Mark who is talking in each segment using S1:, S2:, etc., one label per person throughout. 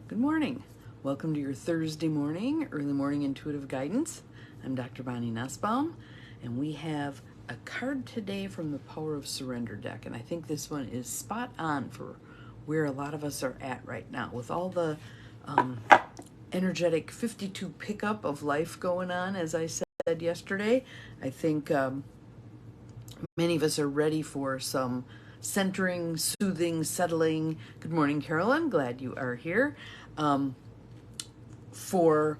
S1: Good morning. Welcome to your Thursday morning, early morning intuitive guidance. I'm Dr. Bonnie Nussbaum, and we have a card today from the Power of Surrender deck, and I think this one is spot on for where a lot of us are at right now with all the energetic 52 pickup of life going on. As I said yesterday, I think many of us are ready for some centering, soothing, settling. Good morning, Carolyn. Glad you are here. For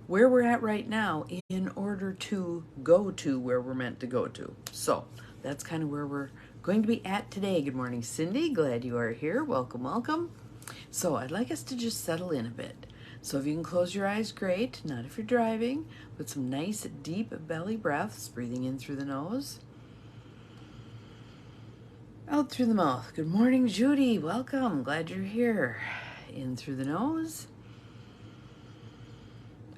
S1: where we're at right now in order to go to where we're meant to go to. So that's kind of where we're going to be at today. Good morning, Cindy. Glad you are here. Welcome, welcome. So I'd like us to just settle in a bit. So if you can close your eyes, great. Not if you're driving. With some nice deep belly breaths, breathing in through the nose, out through the mouth. Good morning, Judy. Welcome. Glad you're here. In through the nose,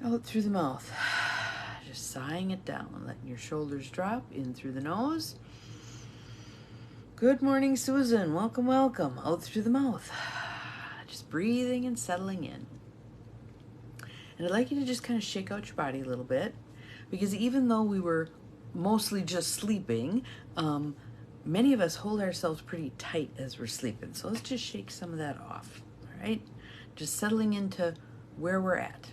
S1: out through the mouth. Just sighing it down, letting your shoulders drop in through the nose. Good morning, Susan. Welcome, welcome. Out through the mouth. Just breathing and settling in. And I'd like you to just kind of shake out your body a little bit, because even though we were mostly just sleeping, many of us hold ourselves pretty tight as we're sleeping. So let's just shake some of that off, all right? Just settling into where we're at.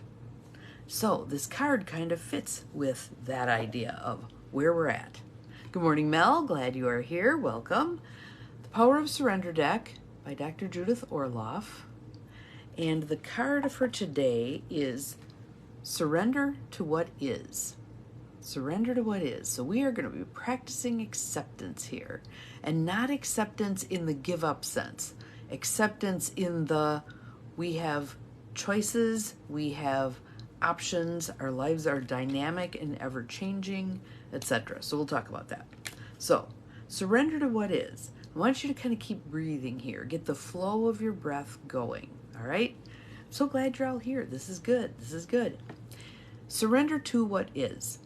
S1: So this card kind of fits with that idea of where we're at. Good morning, Mel. Glad you are here. Welcome. The Power of Surrender deck by Dr. Judith Orloff. And the card for today is Surrender to What Is. Surrender to what is. So we are going to be practicing acceptance here, and not acceptance in the give up sense. Acceptance in the we have choices, we have options, our lives are dynamic and ever changing, etc. So we'll talk about that. So surrender to what is. I want you to kind of keep breathing here. Get the flow of your breath going. All right? I'm so glad you're all here. This is good. This is good. Surrender to what is.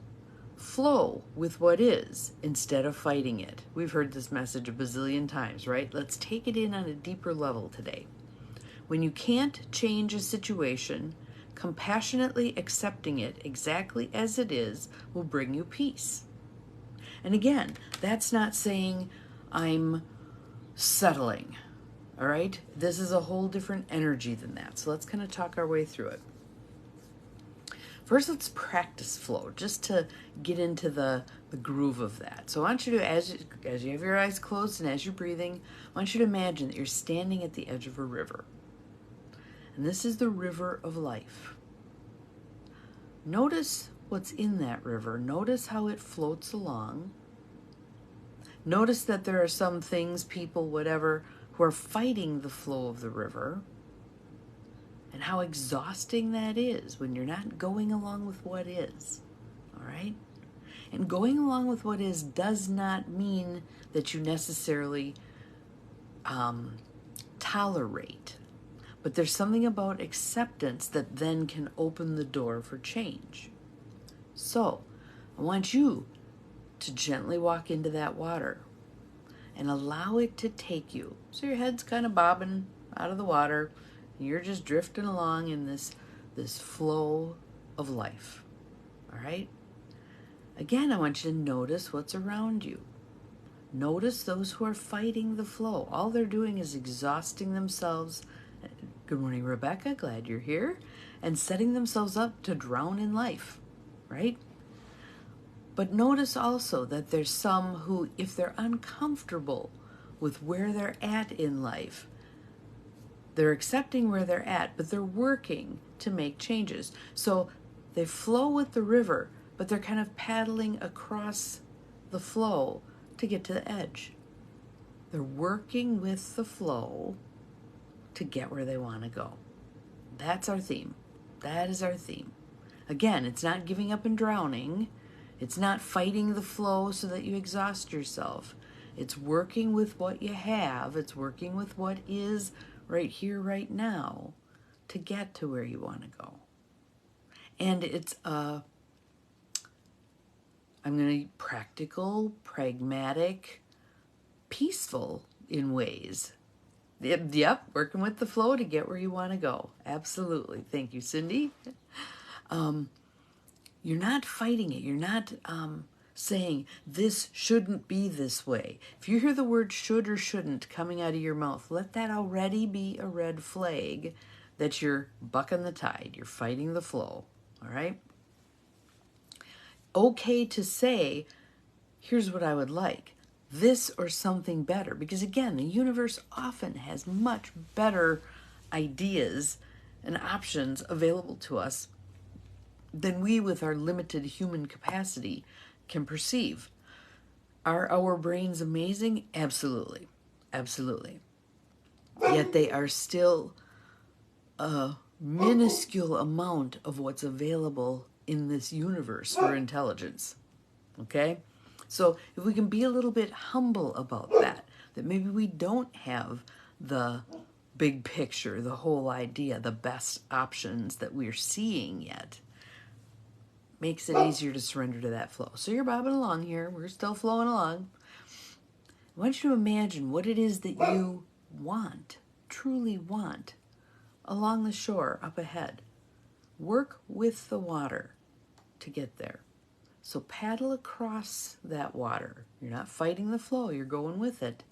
S1: Flow with what is instead of fighting it. We've heard this message a bazillion times, right? Let's take it in on a deeper level today. When you can't change a situation, compassionately accepting it exactly as it is will bring you peace. And again, that's not saying I'm settling, all right? This is a whole different energy than that. So let's kind of talk our way through it. First, let's practice flow, just to get into the groove of that. So I want you to, as you have your eyes closed and as you're breathing, I want you to imagine that you're standing at the edge of a river. And this is the river of life. Notice what's in that river. Notice how it floats along. Notice that there are some things, people, whatever, who are fighting the flow of the river. And how exhausting that is when you're not going along with what is. All right? And going along with what is does not mean that you necessarily tolerate. But there's something about acceptance that then can open the door for change. So, I want you to gently walk into that water and allow it to take you. So your head's kind of bobbing out of the water. And you're just drifting along in this flow of life. All right? Again, I want you to notice what's around you. Notice those who are fighting the flow. All they're doing is exhausting themselves. Good morning, Rebecca. Glad you're here. And setting themselves up to drown in life, right? But notice also that there's some who, if they're uncomfortable with where they're at in life, they're accepting where they're at, but they're working to make changes. So they flow with the river, but they're kind of paddling across the flow to get to the edge. They're working with the flow to get where they want to go. That's our theme. That is our theme. Again, it's not giving up and drowning. It's not fighting the flow so that you exhaust yourself. It's working with what you have. It's working with what is right here, right now, to get to where you want to go. And it's I'm going to practical, pragmatic, peaceful in ways. Yep, working with the flow to get where you want to go. Absolutely. Thank you, Cindy. You're not fighting it. You're not saying this shouldn't be this way. If you hear the word should or shouldn't coming out of your mouth, let that already be a red flag that you're bucking the tide. You're fighting the flow. All right? Okay to say, here's what I would like. This or something better. Because again, the universe often has much better ideas and options available to us than we, with our limited human capacity, can perceive. Are our brains amazing? Absolutely. Absolutely. Yet they are still a minuscule amount of what's available in this universe for intelligence. Okay? So if we can be a little bit humble about that maybe we don't have the big picture, the whole idea, the best options that we're seeing yet, makes it easier to surrender to that flow. So you're bobbing along here. We're still flowing along. I want you to imagine what it is that you want, truly want, along the shore up ahead. Work with the water to get there. So paddle across that water. You're not fighting the flow, you're going with it,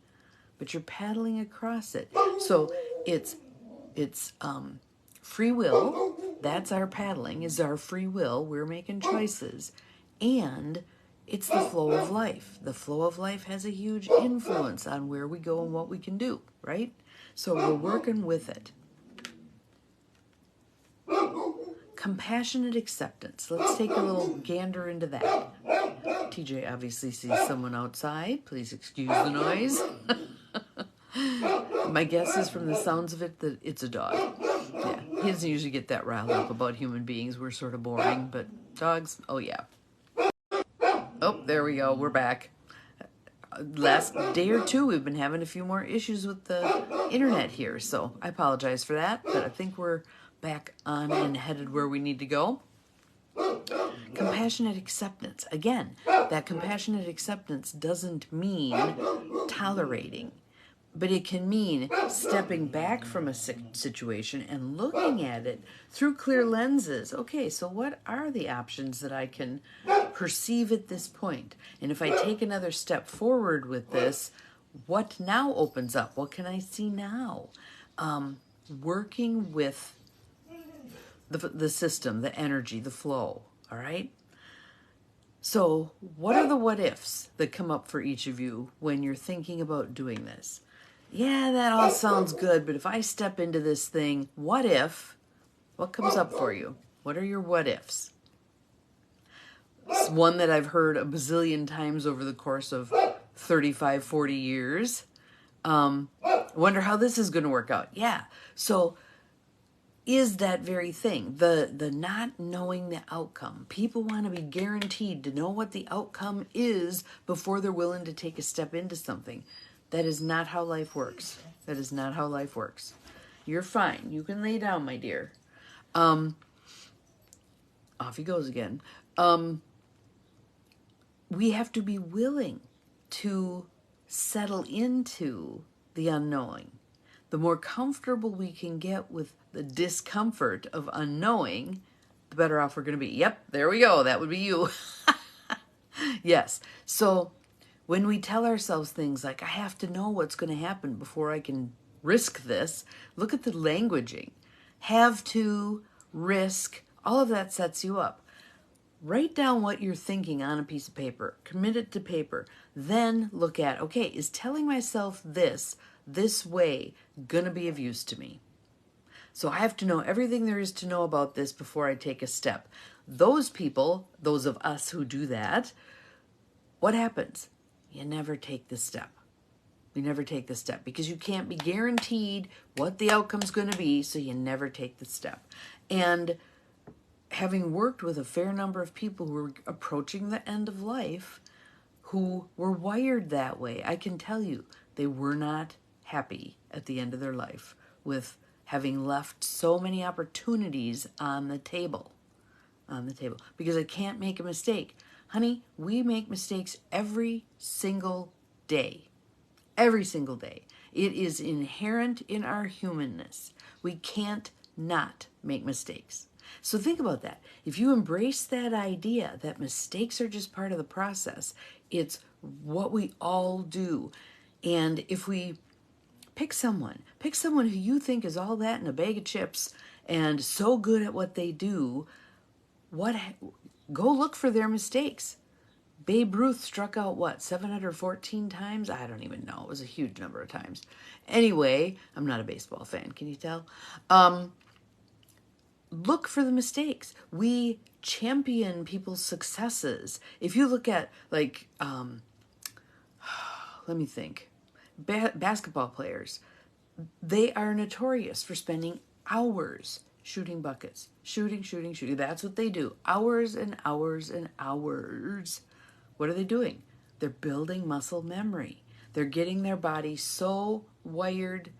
S1: but you're paddling across it. So it's free will. That's our paddling, is our free will. We're making choices. And it's the flow of life. The flow of life has a huge influence on where we go and what we can do, right? So we're working with it. Compassionate acceptance. Let's take a little gander into that. TJ obviously sees someone outside. Please excuse the noise. My guess is from the sounds of it that it's a dog. Yeah, he doesn't usually get that riled up about human beings. We're sort of boring, but dogs, oh yeah. Oh, there we go. We're back. Last day or two, we've been having a few more issues with the internet here, so I apologize for that, but I think we're back on and headed where we need to go. Compassionate acceptance. Again, that compassionate acceptance doesn't mean tolerating, but it can mean stepping back from a situation and looking at it through clear lenses. Okay, so what are the options that I can perceive at this point? And if I take another step forward with this, what now opens up? What can I see now? Working with the system, the energy, the flow, all right? So what are the what ifs that come up for each of you when you're thinking about doing this? Yeah, that all sounds good, but if I step into this thing, what if? What comes up for you? What are your what ifs? It's one that I've heard a bazillion times over the course of 35, 40 years. Wonder how this is going to work out. Yeah, so is that very thing, the not knowing the outcome. People want to be guaranteed to know what the outcome is before they're willing to take a step into something. That is not how life works. That is not how life works. You're fine. You can lay down, my dear. Off he goes again. We have to be willing to settle into the unknowing. The more comfortable we can get with the discomfort of unknowing, the better off we're going to be. Yep, there we go. That would be you. Yes. So when we tell ourselves things like, I have to know what's going to happen before I can risk this, look at the languaging. Have to, risk, all of that sets you up. Write down what you're thinking on a piece of paper. Commit it to paper. Then look at, okay, is telling myself this way going to be of use to me? So I have to know everything there is to know about this before I take a step. Those people, those of us who do that, what happens? You never take the step. You never take the step because you can't be guaranteed what the outcome's going to be, so you never take the step. And having worked with a fair number of people who were approaching the end of life, who were wired that way, I can tell you they were not happy at the end of their life with having left so many opportunities on the table. Because I can't make a mistake. Honey, we make mistakes every single day. Every single day. It is inherent in our humanness. We can't not make mistakes. So think about that. If you embrace that idea that mistakes are just part of the process, it's what we all do. And if we pick someone who you think is all that in a bag of chips and so good at what they do, go look for their mistakes. Babe Ruth struck out, 714 times? I don't even know. It was a huge number of times. Anyway, I'm not a baseball fan, can you tell? Look for the mistakes. We champion people's successes. If you look at, let me think, basketball players, they are notorious for spending hours shooting buckets. Shooting. That's what they do. Hours and hours and hours. What are they doing? They're building muscle memory. They're getting their body so wired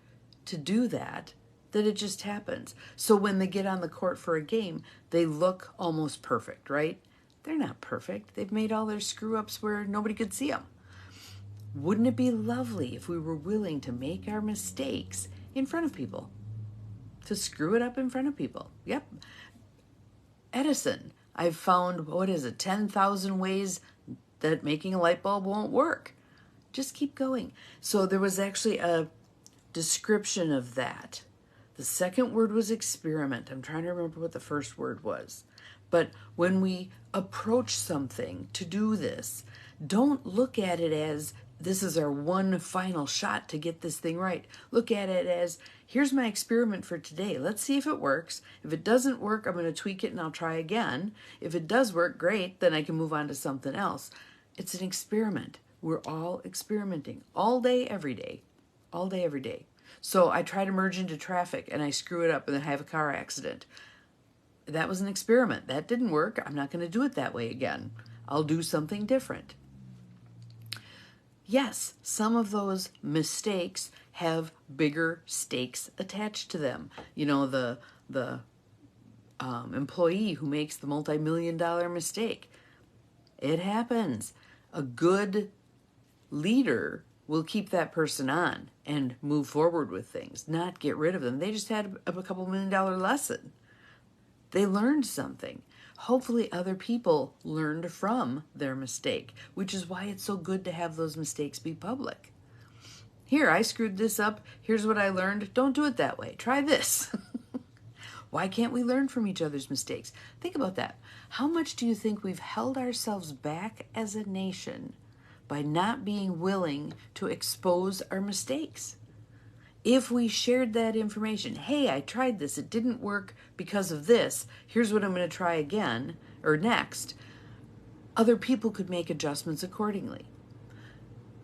S1: to do that it just happens. So when they get on the court for a game, they look almost perfect, right? They're not perfect. They've made all their screw-ups where nobody could see them. Wouldn't it be lovely if we were willing to make our mistakes in front of people? To screw it up in front of people. Yep. Edison, I've found, 10,000 ways that making a light bulb won't work. Just keep going. So there was actually a description of that. The second word was experiment. I'm trying to remember what the first word was. But when we approach something to do this, don't look at it as this is our one final shot to get this thing right. Look at it as, here's my experiment for today. Let's see if it works. If it doesn't work, I'm going to tweak it and I'll try again. If it does work, great, then I can move on to something else. It's an experiment. We're all experimenting all day, every day. All day, every day. So I try to merge into traffic and I screw it up and then have a car accident. That was an experiment. That didn't work. I'm not going to do it that way again. I'll do something different. Yes, some of those mistakes have bigger stakes attached to them. You know, the employee who makes the multi-million-dollar mistake. It happens. A good leader will keep that person on and move forward with things, not get rid of them. They just had a couple $1 million lesson. They learned something. Hopefully other people learned from their mistake, which is why it's so good to have those mistakes be public. Here, I screwed this up. Here's what I learned. Don't do it that way. Try this. Why can't we learn from each other's mistakes? Think about that. How much do you think we've held ourselves back as a nation by not being willing to expose our mistakes? If we shared that information, hey, I tried this, it didn't work because of this, here's what I'm going to try again, or next, other people could make adjustments accordingly.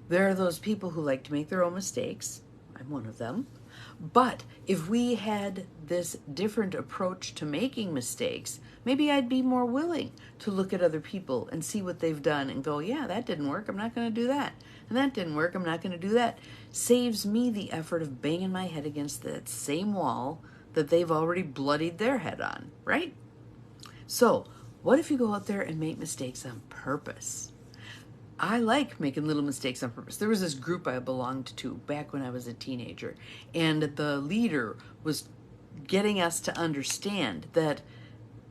S1: There are those people who like to make their own mistakes. I'm one of them. But if we had this different approach to making mistakes, maybe I'd be more willing to look at other people and see what they've done and go, yeah, that didn't work, I'm not going to do that. And that didn't work, I'm not going to do that. Saves me the effort of banging my head against that same wall that they've already bloodied their head on, right? So, what if you go out there and make mistakes on purpose? I like making little mistakes on purpose. There was this group I belonged to back when I was a teenager, and the leader was getting us to understand that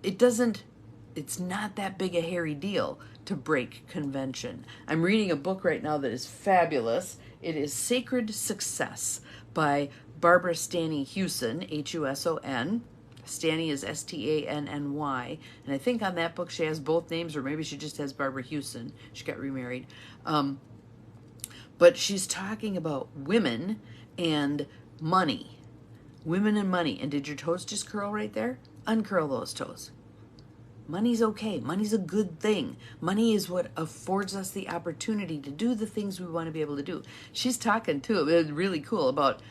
S1: it's not that big a hairy deal to break convention. I'm reading a book right now that is fabulous. It is Sacred Success by Barbara Stanny Hewson, Huson. Stanny is Stanny, and I think on that book she has both names, or maybe she just has Barbara Hewson. She got remarried. But she's talking about women and money. Women and money. And did your toes just curl right there? Uncurl those toes. Money's okay. Money's a good thing. Money is what affords us the opportunity to do the things we want to be able to do. She's talking, too, it was really cool, about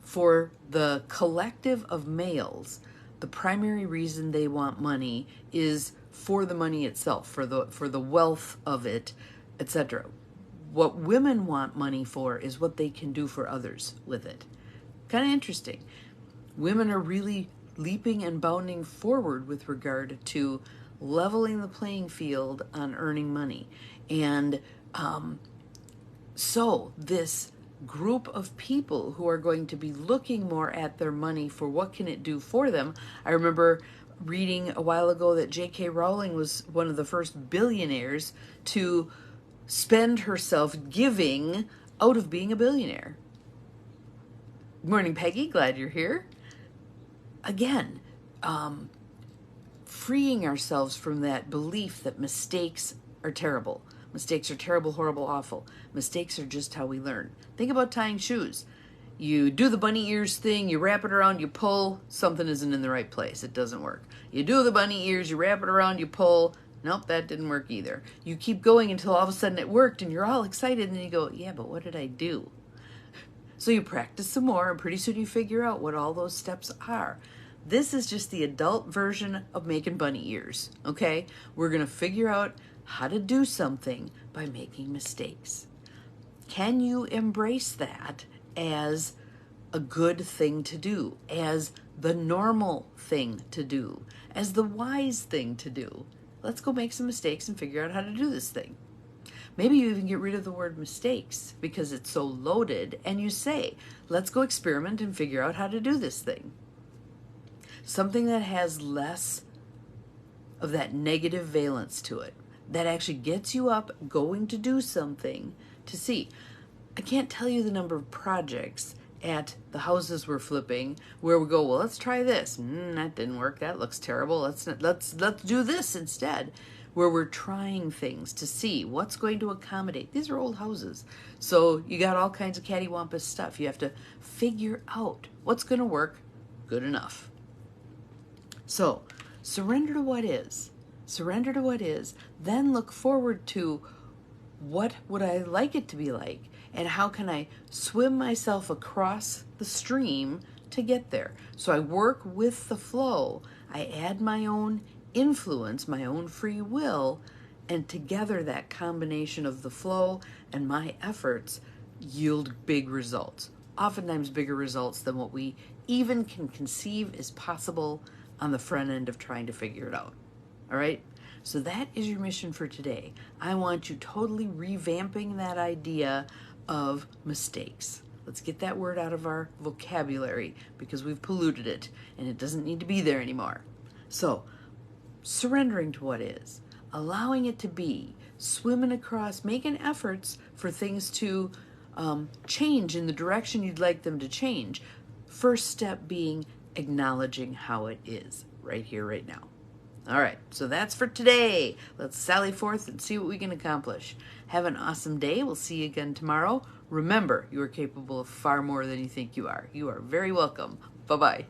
S1: for the collective of males, the primary reason they want money is for the money itself, for the wealth of it, etc. What women want money for is what they can do for others with it. Kind of interesting. Women are really leaping and bounding forward with regard to leveling the playing field on earning money. And so this group of people who are going to be looking more at their money for what can it do for them. I remember reading a while ago that J.K. Rowling was one of the first billionaires to spend herself giving out of being a billionaire. Good morning, Peggy. Glad you're here. Again, freeing ourselves from that belief that mistakes are terrible. Mistakes are terrible, horrible, awful. Mistakes are just how we learn. Think about tying shoes. You do the bunny ears thing, you wrap it around, you pull, something isn't in the right place. It doesn't work. You do the bunny ears, you wrap it around, you pull. Nope, that didn't work either. You keep going until all of a sudden it worked and you're all excited and then you go, yeah, but what did I do? So you practice some more and pretty soon you figure out what all those steps are. This is just the adult version of making bunny ears, okay? We're going to figure out how to do something by making mistakes. Can you embrace that as a good thing to do, as the normal thing to do, as the wise thing to do? Let's go make some mistakes and figure out how to do this thing. Maybe you even get rid of the word mistakes because it's so loaded and you say, let's go experiment and figure out how to do this thing. Something that has less of that negative valence to it, that actually gets you up going to do something to see. I can't tell you the number of projects at the houses we're flipping where we go, well, let's try this. That didn't work. That looks terrible. Let's do this instead. Where we're trying things to see what's going to accommodate. These are old houses. So you got all kinds of cattywampus stuff. You have to figure out what's going to work good enough. So surrender to what is. Surrender to what is. Then look forward to what would I like it to be like and how can I swim myself across the stream to get there. So I work with the flow. I add my own influence, my own free will, and together that combination of the flow and my efforts yield big results. Oftentimes bigger results than what we even can conceive is possible on the front end of trying to figure it out. All right? So that is your mission for today. I want you totally revamping that idea of mistakes. Let's get that word out of our vocabulary because we've polluted it and it doesn't need to be there anymore. So, surrendering to what is, allowing it to be, swimming across, making efforts for things to change in the direction you'd like them to change. First step being acknowledging how it is right here, right now. All right, so that's for today. Let's sally forth and see what we can accomplish. Have an awesome day. We'll see you again tomorrow. Remember, you are capable of far more than you think you are. You are very welcome. Bye-bye.